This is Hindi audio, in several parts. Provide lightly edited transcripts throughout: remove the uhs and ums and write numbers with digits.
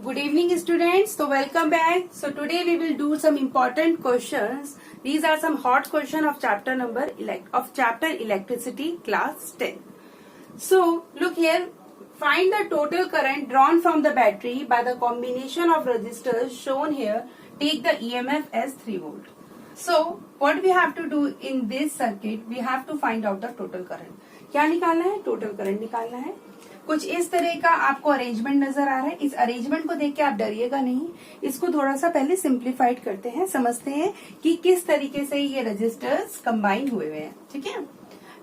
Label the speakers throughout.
Speaker 1: Good evening students. So welcome back. So today we will do some important questions. These are some hot questions of chapter electricity class 10. So look here. Find the total current drawn from the battery by the combination of resistors shown here. Take the EMF as 3 volt. So what we have to do in this circuit, we have to find out the total current. क्या निकालना है? टोटल करंट निकालना है. कुछ इस तरह का आपको अरेंजमेंट नजर आ रहा है. इस अरेंजमेंट को देख के आप डरिएगा नहीं. इसको थोड़ा सा पहले सिंप्लीफाइड करते हैं, समझते हैं कि किस तरीके से ये रजिस्टर्स कंबाइन हुए हुए हैं. ठीक है,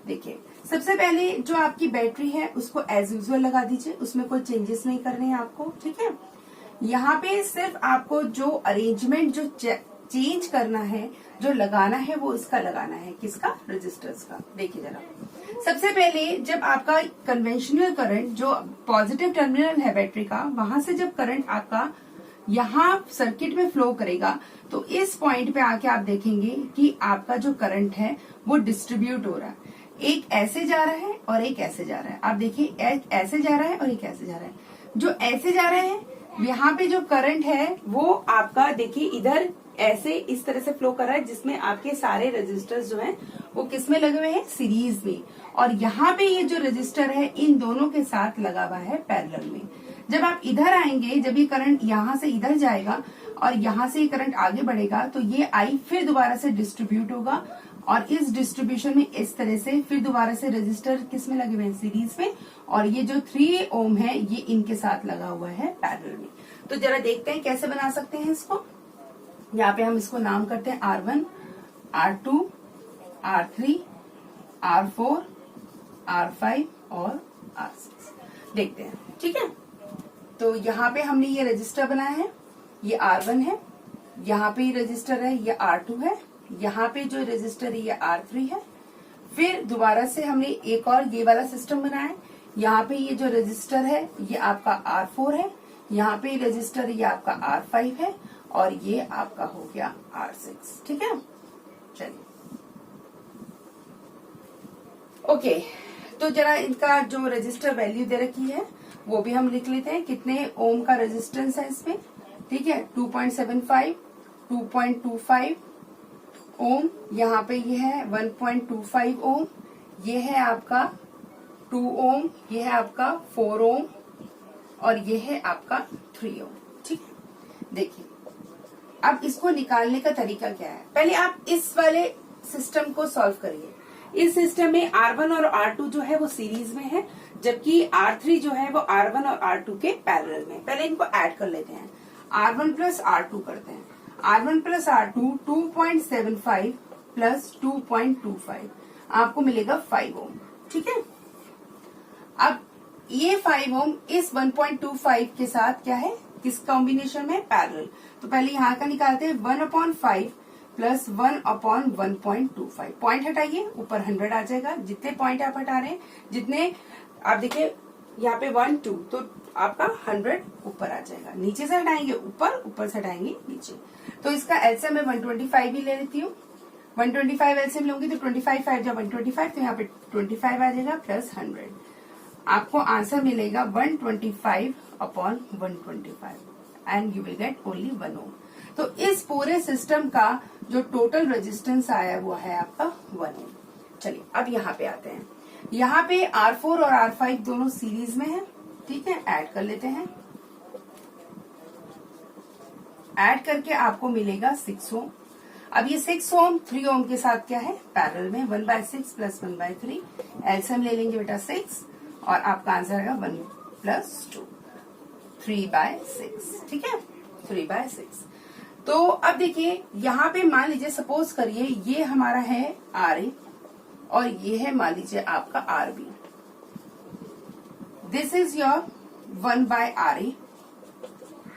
Speaker 1: देखिए सबसे पहले जो आपकी बैटरी है उसको एज यूजुअल लगा दीजिए. उसमें कोई चेंजेस नहीं करने हैं आपको. ठीक है, यहाँ पे सिर्फ आपको जो अरेंजमेंट जो चेंज करना है, जो लगाना है, वो इसका लगाना है. किसका? रजिस्टर्स का. देखिए जरा, सबसे पहले जब आपका कन्वेंशनल करंट जो पॉजिटिव टर्मिनल है बैटरी का, वहां से जब करंट आपका यहाँ सर्किट में फ्लो करेगा तो इस पॉइंट पे आके आप देखेंगे कि आपका जो करंट है वो डिस्ट्रीब्यूट हो रहा है. एक ऐसे जा रहा है और एक ऐसे जा रहा है. आप देखिए, एक ऐसे जा रहा है और एक ऐसे जा रहा है. जो ऐसे जा रहे हैं यहाँ पे जो करंट है वो आपका देखिए इधर ऐसे इस तरह से फ्लो कर रहा है, जिसमें आपके सारे रजिस्टर्स जो हैं वो किस में लगे हुए हैं? सीरीज में. और यहाँ पे ये जो रजिस्टर है इन दोनों के साथ लगा हुआ है पैरेलल में. जब आप इधर आएंगे, जब ये करंट यहाँ से इधर जाएगा और यहाँ से ये करंट आगे बढ़ेगा तो ये आई फिर दोबारा से डिस्ट्रीब्यूट होगा और इस डिस्ट्रीब्यूशन में इस तरह से फिर दोबारा से रजिस्टर किस में लगे हुए हैं? सीरीज में. और ये जो 3 ओम है ये इनके साथ लगा हुआ है पैरेलल में. तो जरा देखते हैं कैसे बना सकते हैं इसको. यहाँ पे हम इसको नाम करते हैं R1, R2, R3, R4, R5 और R6. देखते हैं. ठीक है, तो यहाँ पे हमने ये रजिस्टर बनाया है, ये R1 है. यहाँ पे ये रजिस्टर है, ये R2 है. यहाँ पे जो रजिस्टर है ये R3 है. फिर दोबारा से हमने एक और ये वाला सिस्टम बनाया है. यहाँ पे ये जो रजिस्टर है ये आपका R4 है. यहाँ पे रजिस्टर ये आपका R5 है और ये आपका हो गया R6. ठीक है, चलिए ओके. तो जरा इनका जो रजिस्टर वैल्यू दे रखी है वो भी हम लिख लेते हैं. कितने ओम का रेजिस्टेंस है इसमें? ठीक है, 2.75, 2.25 ओम. यहाँ पे ये है 1.25 ओम. ये है आपका 2 ओम. ये है आपका 4 ओम और ये है आपका 3 ओम. ठीक है, देखिए अब इसको निकालने का तरीका क्या है. पहले आप इस वाले सिस्टम को सॉल्व करिए. इस सिस्टम में R1 और R2 जो है वो सीरीज में है, जबकि R3 जो है वो R1 और R2 के पैरेलल में. पहले इनको ऐड कर लेते हैं. R1 प्लस R2 करते हैं. R1 प्लस R2 2.75 प्लस 2.25 आपको मिलेगा 5 ओम. ठीक है, अब ये 5 ओम इस 1.25 के साथ क्या है? किस कॉम्बिनेशन में? पैरेलल. तो पहले यहाँ का निकालते हैं. 1/5 प्लस 1/1.25. पॉइंट हटाइए, ऊपर 100 आ जाएगा. जितने पॉइंट आप हटा रहे हैं, जितने आप देखिए यहाँ पे 1 2 तो आपका 100 ऊपर आ जाएगा. नीचे से हटाएंगे ऊपर, ऊपर से हटाएंगे नीचे. तो इसका एलसीएम मैं 125 ही ले लेती हूँ. 125 एलसीएम लूंगी तो 25 5 जब 125 तो यहाँ पे 25 आ जाएगा प्लस 100. आपको आंसर मिलेगा 125/125 and you will get only 1 ओम. तो इस पूरे सिस्टम का जो टोटल रेजिस्टेंस आया वो है आपका 1 ओम. चलिए अब यहाँ पे आते हैं. यहाँ पे R4 और R5 दोनों सीरीज में है. ठीक है, ऐड कर लेते हैं. ऐड करके आपको मिलेगा 6 ओम. अब ये 6 ओम 3 ओम के साथ क्या है? पैरेलल में. 1/6 प्लस 1/3 एलसीएम ले लेंगे बेटा 6 और आपका आंसर आएगा 1 प्लस 2 3/6. ठीक है, 3/6. तो अब देखिए यहाँ पे मान लीजिए, सपोज करिए ये हमारा है RA और ये है मान लीजिए आपका RB. This is your 1/RA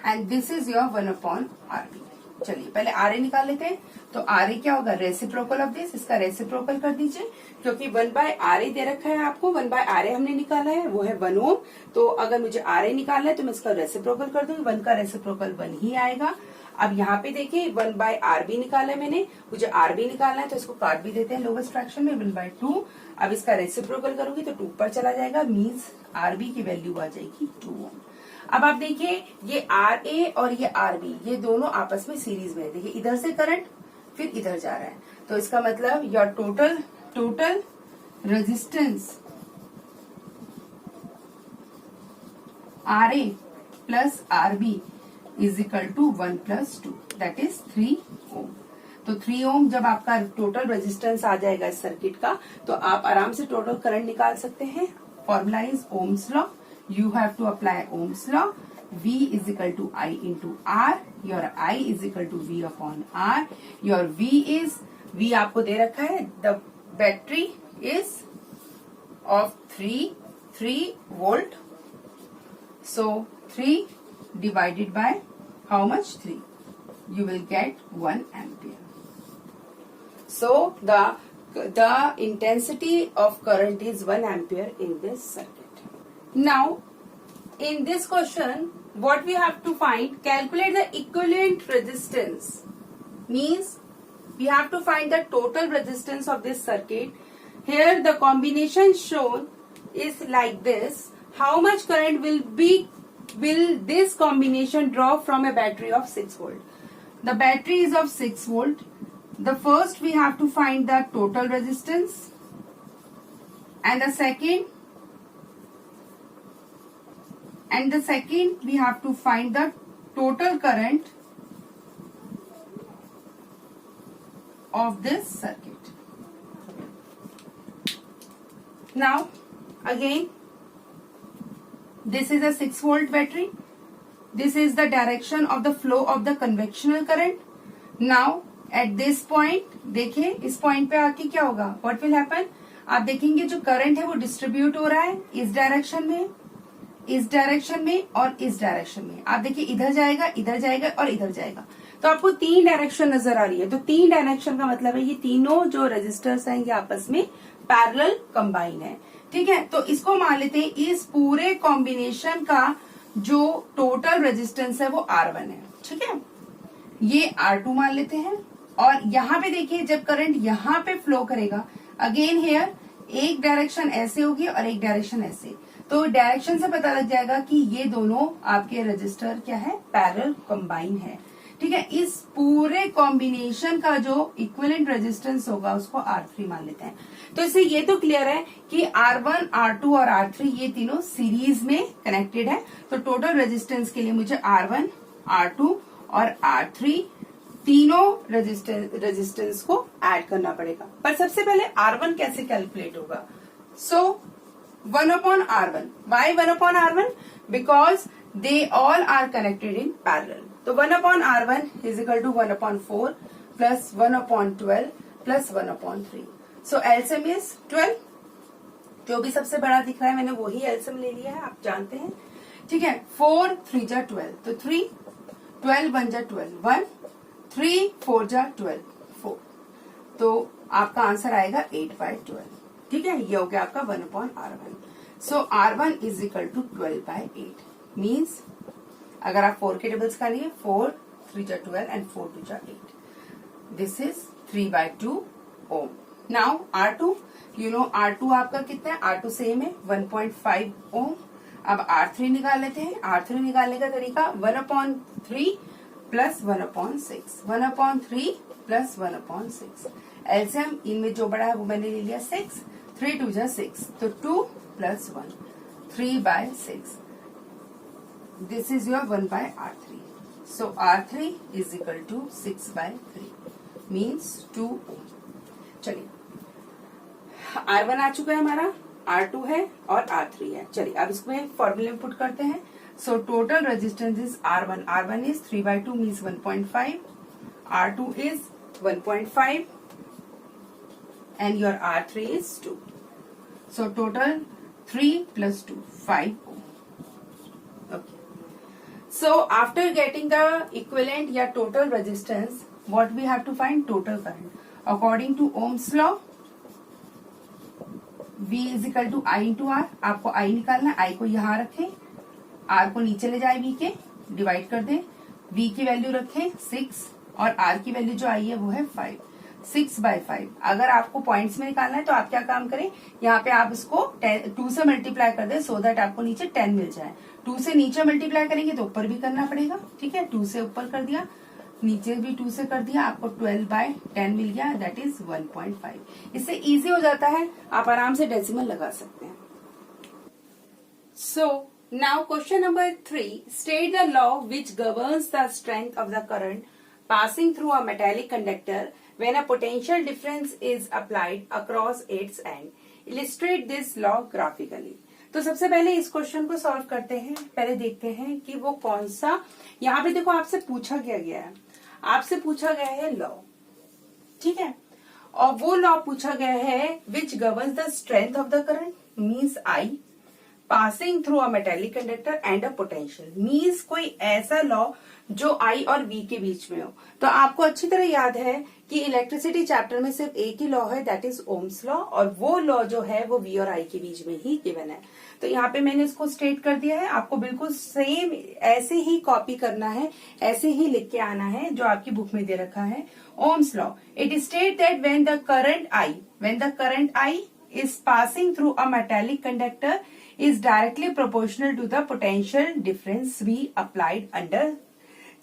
Speaker 1: and this is your 1/RB. चलिए पहले RA निकाल लेते हैं. तो RA क्या होगा? Reciprocal of this. इसका रेसिप्रोकल कर दीजिए, क्योंकि 1/RA दे रखा है आपको. 1/RA हमने निकाला है, वो है 1 ओम. तो अगर मुझे RA निकालना है तो मैं इसका रेसिप्रोकल कर दूंगी. 1 का रेसिप्रोकल 1 ही आएगा. अब यहाँ पे देखिए 1/RB निकाला है मैंने. मुझे RB निकालना है तो इसको काट भी देते हैं लोवेस्ट फ्रैक्शन में. 1/2. अब इसका रेसिप्रोकल करूंगी तो 2 पर चला जाएगा. मीन्स RB की वैल्यू आ जाएगी 2 ओम. अब आप देखिए ये आर ए और ये आर बी ये दोनों आपस में सीरीज में है। देखिए इधर से करंट फिर इधर जा रहा है, तो इसका मतलब your total resistance R A plus R B is equal to 1 + 2 that is 3 ohm. तो 3 ओम जब आपका टोटल रेजिस्टेंस आ जाएगा इस सर्किट का, तो आप आराम से टोटल करंट निकाल सकते हैं। Formula is Ohm's law, you have to apply Ohm's law. V is equal to I into R, your I is equal to V upon R, your V आपको दे रखा है, the battery is of 3 volt, so 3 divided by how much? 3, you will get 1 ampere. So the intensity of current is 1 ampere in this circuit. Now in this question, what we have to find, calculate the equivalent resistance, means we have to find the total resistance of this circuit. Here the combination shown is like this. How much current will this combination draw from a battery of 6 volt? The battery is of 6 volt. The first we have to find the total resistance, and the second we have to find the total current of this circuit. Now again, this is a 6 volt battery. This is the direction of the flow of the conventional current. Now at this point, देखिए इस पॉइंट पे आके क्या होगा, what will happen? आप देखेंगे जो करंट है वो डिस्ट्रीब्यूट हो रहा है इस डायरेक्शन में, इस डायरेक्शन में और इस डायरेक्शन में। आप देखिए इधर जाएगा, इधर जाएगा और इधर जाएगा, तो आपको 3 डायरेक्शन नजर आ रही है। तो 3 डायरेक्शन का मतलब है ये तीनों जो रेजिस्टर्स हैं ये आपस में पैरेलल कंबाइन है। ठीक है, तो इसको मान लेते हैं इस पूरे कॉम्बिनेशन का जो टोटल रेजिस्टेंस है वो R1 है। ठीक है, ये R2 मान लेते हैं। और यहाँ पे देखिए जब करंट यहाँ पे फ्लो करेगा, अगेन हेयर एक डायरेक्शन ऐसे होगी और एक डायरेक्शन ऐसे, तो डायरेक्शन से पता लग जाएगा कि ये दोनों आपके रजिस्टर क्या है, पैरेलल कंबाइन है। ठीक है, इस पूरे कॉम्बिनेशन का जो इक्विवेलेंट रेजिस्टेंस होगा उसको R3 मान लेते हैं। तो इससे ये तो क्लियर है कि R1, R2 और R3 ये तीनों सीरीज में कनेक्टेड है। तो टोटल रेजिस्टेंस के लिए मुझे R1, R2 और R3 तीनों रेजिस्टेंस को ऐड करना पड़ेगा। पर सबसे पहले R1 कैसे कैलकुलेट होगा? सो 1/R1. Why 1/R1? Because they all are connected in parallel. तो 1/R1 is equal to 1/4 plus 1/12 plus 1/3. So LCM is 12. जो भी सबसे बड़ा दिख रहा है मैंने वही LCM ले लिया है, आप जानते हैं। ठीक है, 4 3 जा 12, तो 3 12 1 जा 12 1 3 4 जा 12 4, तो आपका आंसर आएगा 8/12। ठीक है, ये हो गया आपका 1/R1। So R1 is equal to 12/8 means अगर आप 4 के टेबल्स का लिए 4 3 जा 12 एंड 4 2 जा 8, this is 3/2 ohm. Now R2, you know R2 आपका कितना है, R2 सेम है 1.5 ओम। अब R3 निकाल लेते हैं। R3 निकालने का तरीका 1/3 प्लस 1/6, 1/3 प्लस 1/6। एलसीएम इनमें जो बड़ा है वो मैंने ले लिया 6, 3 2 जा 6, तो 2 plus 1 3/6। This is your 1/R3। So R3 is equal to 6/3 means 2 ohm. चलिए R1 आ चुका है हमारा, R2 है और R3 है। चलिए अब इसमें फॉर्मूले में पुट करते हैं। So total resistance is R1. R1 is 3/2 means 1.5. R2 is 1.5 and your R3 is 2. So total 3 plus 2 5 ohm. Okay. So after getting the equivalent या total resistance, what we have to find? Total current. According to Ohm's law, V is equal to I into R. आपको I निकालना है, I को यहाँ रखें, R को नीचे ले जाए V के, डिवाइड कर दें, V की वैल्यू रखें 6 और R की वैल्यू जो आई है वो है 5। 6/5 अगर आपको पॉइंट्स में निकालना है तो आप क्या काम करें, यहाँ पे आप इसको 2 से मल्टीप्लाई कर दें सो दैट आपको नीचे 10 मिल जाए। 2 से नीचे मल्टीप्लाई करेंगे तो ऊपर भी करना पड़ेगा, ठीक है। 2 से ऊपर कर दिया, नीचे भी 2 से कर दिया, आपको 12/10 मिल गया, दैट इज 1.5। इससे इजी हो जाता है, आप आराम से डेसिमल लगा सकते हैं। So now question number 3, state the law which governs the strength of the current passing through a metallic conductor when a potential difference is applied across its end. Illustrate this law graphically. तो सबसे पहले इस क्वेश्चन को सॉल्व करते हैं। पहले देखते हैं कि वो कौन सा, यहाँ पे देखो आपसे पूछा गया है, आपसे पूछा गया है लॉ, ठीक है, और वो लॉ पूछा गया है which governs the strength of the current means I passing through a metallic conductor and a potential, means कोई ऐसा लॉ जो आई और वी के बीच में हो। तो आपको अच्छी तरह याद है कि इलेक्ट्रिसिटी चैप्टर में सिर्फ एक ही लॉ है, दैट इज ओम्स लॉ, और वो लॉ जो है वो वी और आई के बीच में ही गिवन है। तो यहाँ पे मैंने इसको स्टेट कर दिया है, आपको बिल्कुल सेम ऐसे ही कॉपी करना है, ऐसे ही लिख के आना है जो आपकी बुक में दे रखा है। Ohm's law, it state that when the current I is passing through a metallic conductor is directly proportional to the potential difference we applied under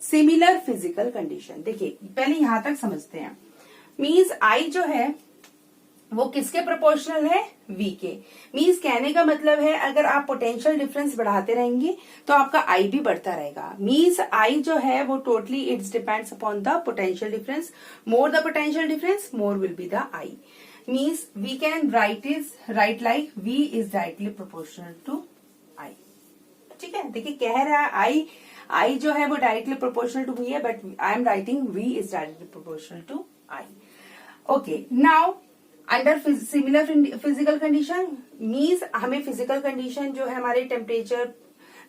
Speaker 1: similar physical condition। देखिए पहले यहां तक समझते हैं। मीन्स I जो है वो किसके प्रोपोर्शनल है, V के। मीन्स कहने का मतलब है अगर आप पोटेंशियल डिफरेंस बढ़ाते रहेंगे तो आपका I भी बढ़ता रहेगा। मीन्स I जो है वो totally it's depends upon the potential difference, more the potential difference more will be the I। means we can write like V is directly proportional to I, ठीक है। देखिए कह रहा है I जो है वो डायरेक्टली प्रोपोर्शनल टू V है, but I am writing V is directly proportional to I। Okay, now under similar physical condition means हमें फिजिकल कंडीशन जो है हमारे टेम्परेचर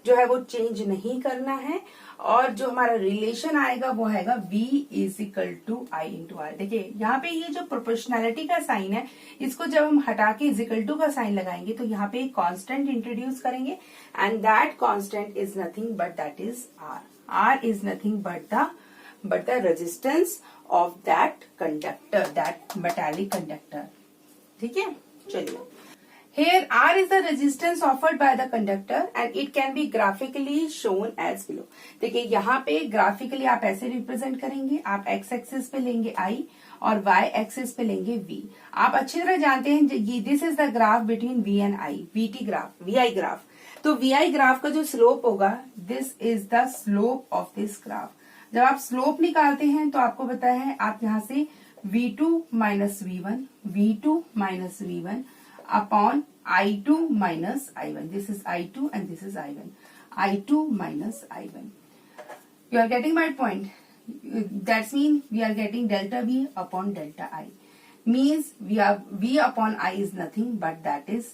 Speaker 1: जो है वो चेंज नहीं करना है, और जो हमारा रिलेशन आएगा वो आएगा V is equal to I into R। देखिए यहाँ पे ये जो प्रोपोर्शनैलिटी का साइन है इसको जब हम हटा के इज इक्वल टू का साइन लगाएंगे तो यहाँ पे एक कांस्टेंट इंट्रोड्यूस करेंगे, and that constant is nothing but that is R। R is nothing but the resistance of that conductor, that metallic conductor, ठीक है। चलिए, here R is the resistance offered by the conductor and it can be graphically shown as below। देखिए यहाँ पे ग्राफिकली आप ऐसे रिप्रेजेंट करेंगे, आप x एक्सिस पे लेंगे I और y एक्सिस पे लेंगे V। आप अच्छी तरह जानते हैं this is the graph between V and I, VT graph, VI graph. तो VI ग्राफ का जो स्लोप होगा this is the slope of this graph. जब आप स्लोप निकालते हैं तो आपको पता है आप यहाँ से V2 minus V1 upon I2 minus I1. This is I2 and this is I1. I2 minus I1. You are getting my point. That means we are getting delta V upon delta I. Means V upon I is nothing but that is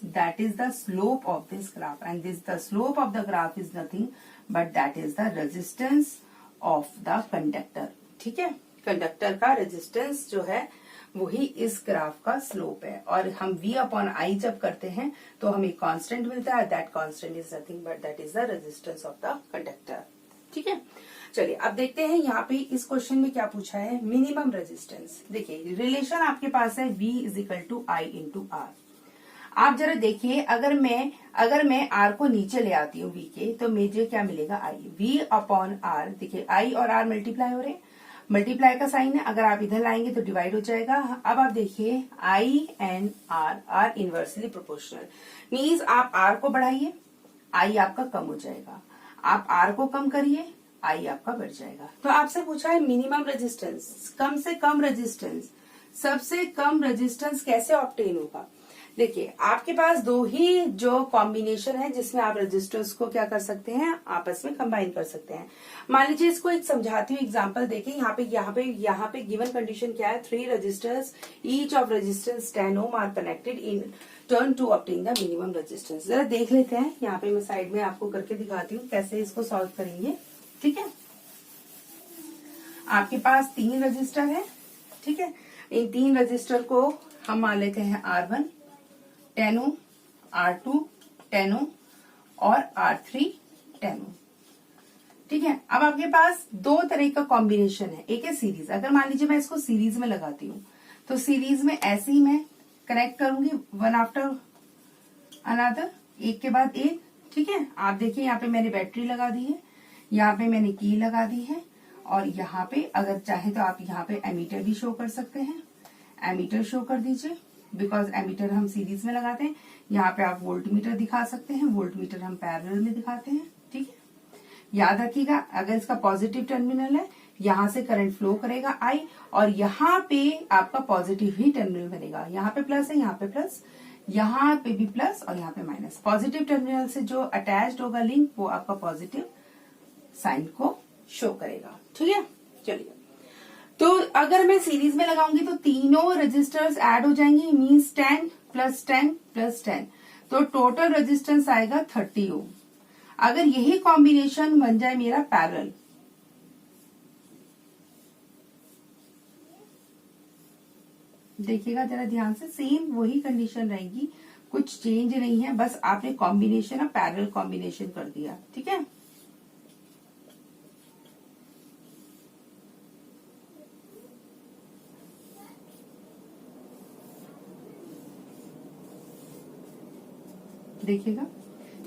Speaker 1: the slope of this graph, and the slope of the graph is nothing but that is the resistance of the conductor। ठीक है, कंडक्टर का रेजिस्टेंस जो है वही इस ग्राफ का स्लोप है, और हम V अपॉन I जब करते हैं तो हमें कांस्टेंट मिलता है, that constant is nothing but that is the resistance of the conductor. ठीक है, चलिए अब देखते हैं यहाँ पे इस क्वेश्चन में क्या पूछा है, मिनिमम रेजिस्टेंस। देखिए रिलेशन आपके पास है V is equal to I into R। आप जरा देखिए अगर मैं R को नीचे ले आती हूँ V के, तो मुझे क्या मिलेगा I, V अपॉन R। देखिए I और R मल्टीप्लाई हो रहे हैं, मल्टीप्लाई का साइन है, अगर आप इधर लाएंगे तो डिवाइड हो जाएगा। अब आप देखिए I and R are inversely proportional, means आप R को बढ़ाइए I आपका कम हो जाएगा, आप R को कम करिए I आपका बढ़ जाएगा। तो आपसे पूछा है मिनिमम रेजिस्टेंस, कम से कम रेजिस्टेंस, सबसे कम रेजिस्टेंस कैसे ऑब्टेन होगा। देखिए आपके पास दो ही जो कॉम्बिनेशन है जिसमें आप रेजिस्टर्स को क्या कर सकते हैं, आपस में कंबाइन कर सकते हैं। मान लीजिए इसको एक समझाती हूँ एग्जांपल देखिए, यहाँ पे गिवन कंडीशन क्या है, 3 resistors each of resistance 10 ohm are connected in turn to obtain the minimum resistance. जरा देख लेते हैं, यहाँ पे मैं साइड में आपको करके दिखाती हूँ कैसे इसको सॉल्व करेंगे। ठीक है, आपके पास 3 रजिस्टर है। ठीक है, इन 3 रजिस्टर को हम मान लेते हैं R1 10 ओम, R2 10 ओम और R3 10 ओम। ठीक है, अब आपके पास 2 तरह का कॉम्बिनेशन है, एक है सीरीज। अगर मान लीजिए मैं इसको सीरीज में लगाती हूँ तो सीरीज में ऐसे ही मैं कनेक्ट करूंगी वन आफ्टर अनदर, एक के बाद एक ठीक है, आप देखिए यहाँ पे मैंने बैटरी लगा दी है, यहाँ पे मैंने की लगा दी है, और यहाँ पे अगर चाहे तो आप यहाँ पे एमीटर भी शो कर सकते हैं। एमीटर शो कर दीजिए, बिकॉज एमीटर हम सीरीज में लगाते हैं। यहाँ पे आप वोल्ट मीटर दिखा सकते हैं, वोल्ट मीटर हम पैरेलल में दिखाते हैं। ठीक है, याद रखिएगा अगर इसका पॉजिटिव टर्मिनल है, यहाँ से करंट फ्लो करेगा आई, और यहाँ पे आपका पॉजिटिव ही टर्मिनल बनेगा। यहाँ पे प्लस है, यहाँ पे प्लस, यहाँ पे भी प्लस, और यहाँ पे माइनस। पॉजिटिव टर्मिनल से जो अटैच्ड होगा लिंक, वो आपका पॉजिटिव साइन को शो करेगा। ठीक है, चलिए, तो अगर मैं सीरीज में लगाऊंगी तो तीनों रेजिस्टर्स ऐड हो जाएंगे, मींस 10 प्लस 10 प्लस 10, तो टोटल रेजिस्टेंस आएगा 30 ओम। अगर यही कॉम्बिनेशन बन जाए मेरा पैरेलल, देखिएगा जरा ध्यान से, सेम वही कंडीशन रहेगी, कुछ चेंज नहीं है, बस आपने कॉम्बिनेशन ऑफ पैरेलल कॉम्बिनेशन कर दिया। ठीक है, देखिएगा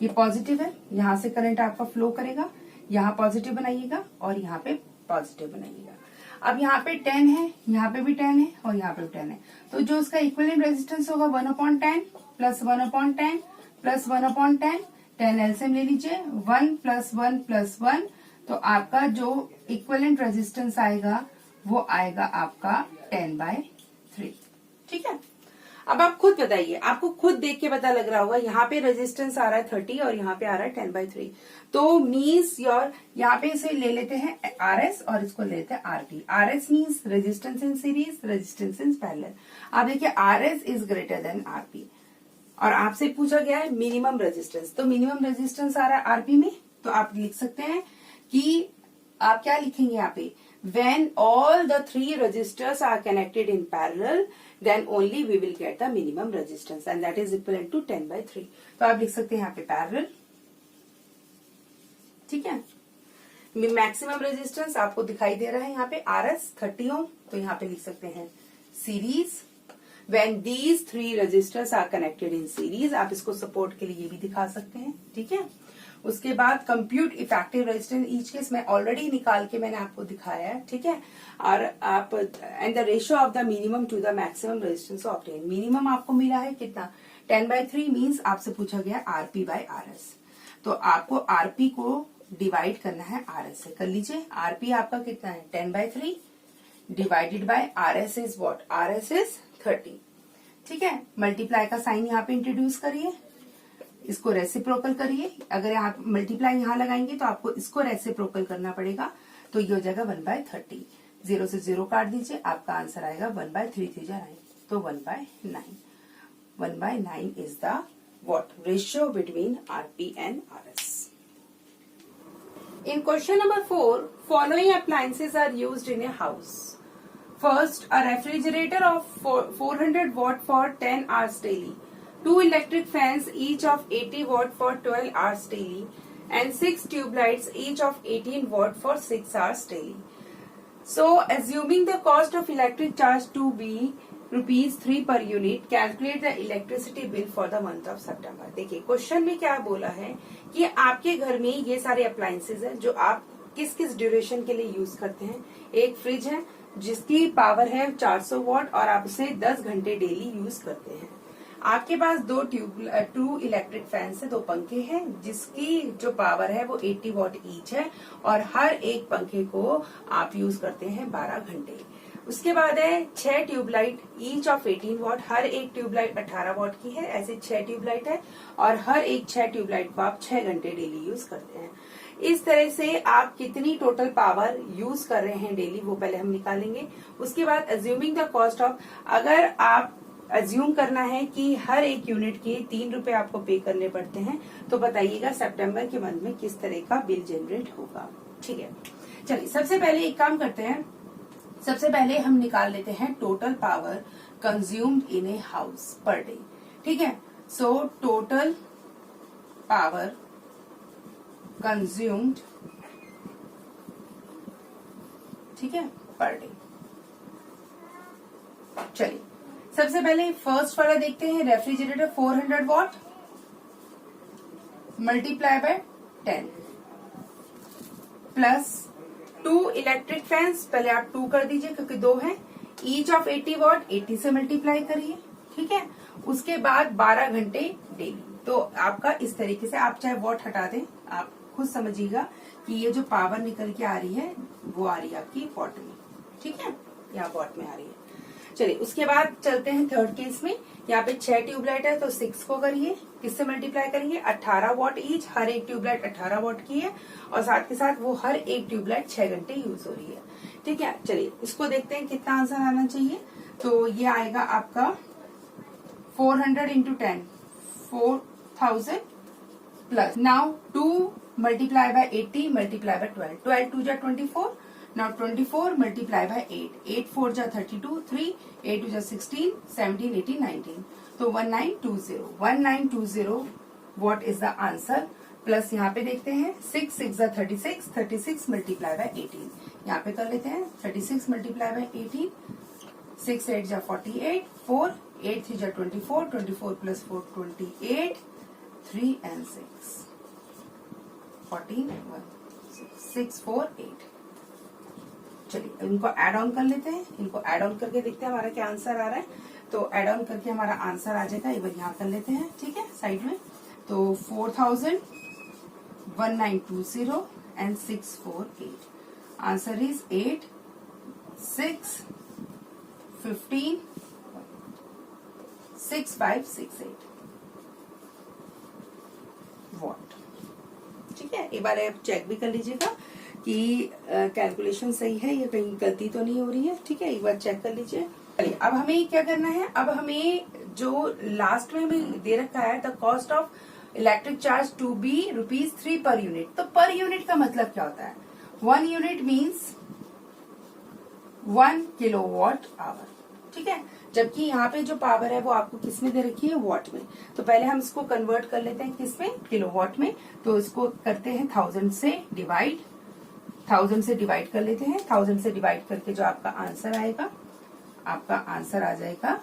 Speaker 1: ये पॉजिटिव है, यहां से करंट आपका फ्लो करेगा, यहाँ पॉजिटिव बनाइएगा और यहाँ पे पॉजिटिव बनाइएगा। अब यहाँ पे 10 है, यहाँ पे भी 10 है, और यहाँ पे भी 10 है, तो जो उसका इक्विवेलेंट रेजिस्टेंस होगा 1/10 प्लस 1/10 प्लस 1/10, 10 एलसीएम ले लीजिए, 1 प्लस 1 प्लस 1, तो आपका जो इक्विवेलेंट रेजिस्टेंस आएगा वो आएगा आपका 10/3। ठीक है, अब आप खुद बताइए, आपको खुद देख के पता लग रहा होगा, यहाँ पे रेजिस्टेंस आ रहा है 30 और यहाँ पे आ रहा है 10/3, तो मीन्स योर यहाँ पे इसे ले लेते हैं RS और इसको ले लेते हैं RP। RS means resistance in series, resistance in parallel. आप देखिए RS is greater than RP, और आपसे पूछा गया है मिनिमम रेजिस्टेंस, तो मिनिमम रेजिस्टेंस आ रहा है RP में, तो आप लिख सकते हैं कि आप क्या लिखेंगे यहाँ पे, when all the three resistors are connected in parallel, then only we will get the minimum resistance, and that is equivalent to 10/3। तो आप लिख सकते हैं यहाँ पे पैरेलल। ठीक है, मैक्सिमम रेजिस्टेंस आपको दिखाई दे रहा है यहाँ पे RS 30 ओम, तो यहाँ पे लिख सकते हैं series, when these three resistors are connected in series। आप इसको सपोर्ट के लिए भी दिखा सकते हैं। ठीक है, उसके बाद compute effective resistance each case, मैं ऑलरेडी निकाल के मैंने आपको दिखाया है। ठीक है, और आप and the ratio of the minimum to the maximum resistance obtain, minimum आपको मिला है कितना, 10/3, मीन्स आपसे पूछा गया RP/RS, तो आपको RP को डिवाइड करना है RS से, कर लीजिए। RP आपका कितना है 10/3 divided by RS is what, RS is 30। ठीक है, मल्टीप्लाई का साइन यहाँ पे इंट्रोड्यूस करिए, इसको रेसिप्रोकल करिए। अगर आप मल्टीप्लाई यहाँ लगाएंगे तो आपको इसको रेसिप्रोकल करना पड़ेगा, तो ये हो जाएगा 1/30, 0 से 0 काट दीजिए, आपका आंसर आएगा 1/3 9, तो 1/9। 1/9 is the what ratio between RP and RS। In question number 4, following appliances are used in a house. First, a refrigerator of 400 watt for 10 hours daily. 2 electric fans each of 80 watt for 12 hours daily, and 6 tube lights each of 18 watt for 6 hours daily. So, assuming the cost of electric charge to be ₹3 per unit, calculate the electricity bill for the month of September। देखिए क्वेश्चन में क्या बोला है कि आपके घर में ये सारे अप्लायंसेज हैं जो आप किस किस ड्यूरेशन के लिए यूज करते हैं। एक फ्रिज है जिसकी पावर है 400 वॉट और आप उसे 10 घंटे डेली यूज करते हैं। आपके पास 2 इलेक्ट्रिक फैंस है, 2 पंखे हैं जिसकी जो पावर है वो 80 वॉट ईच है, और हर एक पंखे को आप यूज करते हैं 12 घंटे। उसके बाद है 6 ट्यूबलाइट ईच ऑफ 18 वॉट, हर एक ट्यूबलाइट 18 वॉट की है, ऐसे 6 ट्यूबलाइट है, और हर एक 6 ट्यूबलाइट को आप 6 घंटे डेली यूज करते हैं। इस तरह से आप कितनी टोटल पावर यूज कर रहे हैं डेली वो पहले हम निकालेंगे। उसके बाद अज्यूमिंग द कॉस्ट ऑफ, अगर आप अज्यूम करना है कि हर एक यूनिट के 3 रुपए आपको पे करने पड़ते हैं, तो बताइएगा सितंबर के मंथ में किस तरह का बिल जनरेट होगा। ठीक है, चलिए सबसे पहले एक काम करते हैं, सबसे पहले हम निकाल लेते हैं total power consumed in a house per day. ठीक है, सो टोटल पावर कंज्यूम्ड, ठीक है, पर डे। चलिए सबसे पहले फर्स्ट वाला देखते हैं, refrigerator 400 what, multiply by 10 plus 2 electric fans, पहले आप 2 कर दीजिए क्योंकि 2 है, ईच ऑफ 80 वॉट 80 से मल्टीप्लाई करिए, ठीक है। उसके बाद 12 घंटे डेली। तो आपका इस तरीके से, आप चाहे वॉट हटा दें, आप खुद समझिएगा कि ये जो पावर निकल के आ रही है वो आ रही है आपकी वॉट में, ठीक है, यहाँ वॉट में आ रही है। चलिए उसके बाद चलते हैं थर्ड केस में। यहाँ पे 6 ट्यूबलाइट है तो 6 को करिए, किससे मल्टीप्लाई करेंगे, 18 वॉट ईच, हर एक ट्यूबलाइट 18 वॉट की है और साथ के साथ वो हर एक ट्यूबलाइट 6 घंटे यूज हो रही है, ठीक है। चलिए इसको देखते हैं कितना आंसर आना चाहिए। तो ये आएगा आपका 400 into 10 4000 plus now 2 multiply by 80 multiply by 12, 12 2 जा 24, now 24 multiply by 8, 8 4 जा 32, 3 8 2 जा 16, 17 18 19, तो 1920 what is the answer। Plus यहाँ पे देखते हैं 6 6 जा 36, 36 मल्टीप्लाई बाय 18, यहाँ पे कर लेते हैं 36 मल्टीप्लाई बाय 18, 6 8 जा 48, 4 8 3 जा 24, 24 प्लस 4 28, 3 and 6 14 1 6 4 8। चलिए इनको ऐड ऑन कर लेते हैं, इनको ऐड ऑन करके देखते हैं हमारा क्या आंसर आ रहा है। तो ऐड ऑन करके हमारा आंसर आ जाएगा, एक बार यहाँ कर लेते हैं, ठीक है, साइड में। तो 4000 1920 एंड 648, आंसर इज 8 6 15 6568 वॉट, ठीक है। एक बार आप चेक भी कर लीजिएगा कि कैलकुलेशन सही है या कहीं गलती तो नहीं हो रही है, ठीक है, एक बार चेक कर लीजिए। चलिए अब हमें क्या करना है, अब हमें जो लास्ट में हमें दे रखा है the cost of electric charge to be ₹3 पर यूनिट। तो पर यूनिट का मतलब क्या होता है, 1 यूनिट मीन्स 1 किलोवाट आवर, ठीक है। जबकि यहाँ पे जो पावर है वो आपको किस में दे रखी है, वॉट में। तो पहले हम इसको कन्वर्ट कर लेते हैं किस में, किलोवाट में। तो इसको करते हैं 1000 से डिवाइड, 1000 से डिवाइड कर लेते हैं। 1000 से डिवाइड करके जो आपका आंसर आएगा, आपका आंसर आ जाएगा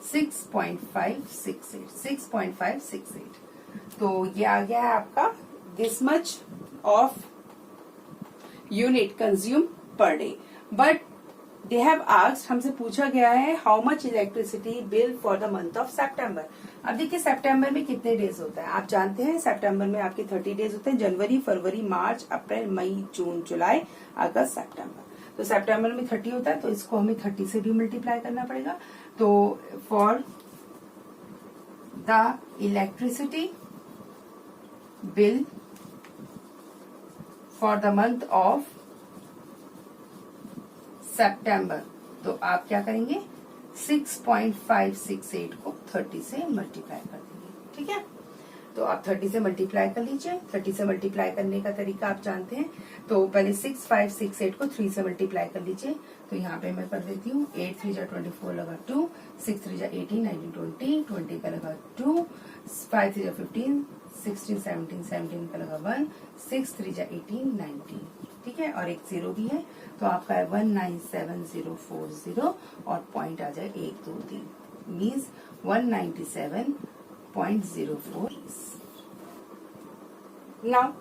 Speaker 1: 6.568। तो ये आ गया है आपका this much of unit consume per day. But they have asked, हमसे पूछा गया है how much electricity bill for the month of सितंबर। अब देखिए सितंबर में कितने डेज होता है, आप जानते हैं सितंबर में आपके 30 डेज होते हैं, जनवरी फरवरी मार्च अप्रैल मई जून जुलाई अगस्त सितंबर। तो सितंबर में 30 होता है तो इसको हमें 30 से भी मल्टीप्लाई करना पड़ेगा। तो for the electricity bill for the month of सितंबर, तो आप क्या करेंगे 6.568 को 30 से मल्टीप्लाई कर देंगे, ठीक है। तो आप 30 से मल्टीप्लाई कर लीजिए। 30 से मल्टीप्लाई करने का तरीका आप जानते हैं। तो पहले 6568 को 3 से मल्टीप्लाई कर लीजिए। तो यहाँ पे मैं कर देती हूँ 8 3 जा 24 लगा 2, 6 3 जा 18 19 20 20 का लगा 2, 5 3 जा 15 16 17 17 का लगा 1, 6 3 जा 18 19, ठीक है, और एक 0 भी है। तो आपका है 197040 और पॉइंट आ जाए 1 2 3 means 197.04। Now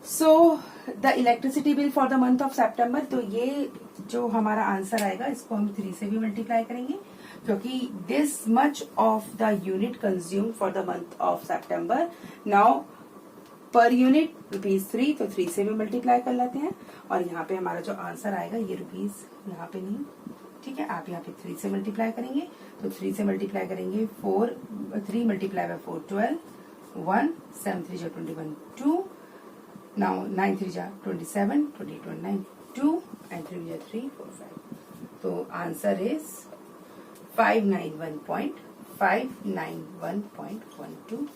Speaker 1: so the electricity bill for the month of सितंबर, तो ये जो हमारा आंसर आएगा इसको हम 3 से भी मल्टीप्लाई करेंगे क्योंकि this much of the unit consume for the month of September. Now per unit ₹3, तो 3 से भी मल्टीप्लाई कर लेते हैं और यहाँ पे हमारा जो आंसर आएगा ये रुपीज यहाँ पे नहीं, ठीक है, आप यहाँ पे 3 से मल्टीप्लाई करेंगे। तो 3 से मल्टीप्लाई करेंगे 3 मल्टीप्लाई बाय 4 12, 1 7 3 जा 21 2, नाउ 9 3 जा 27 20 29 2 and 3 जा 3 4 5। तो आंसर इज 591.12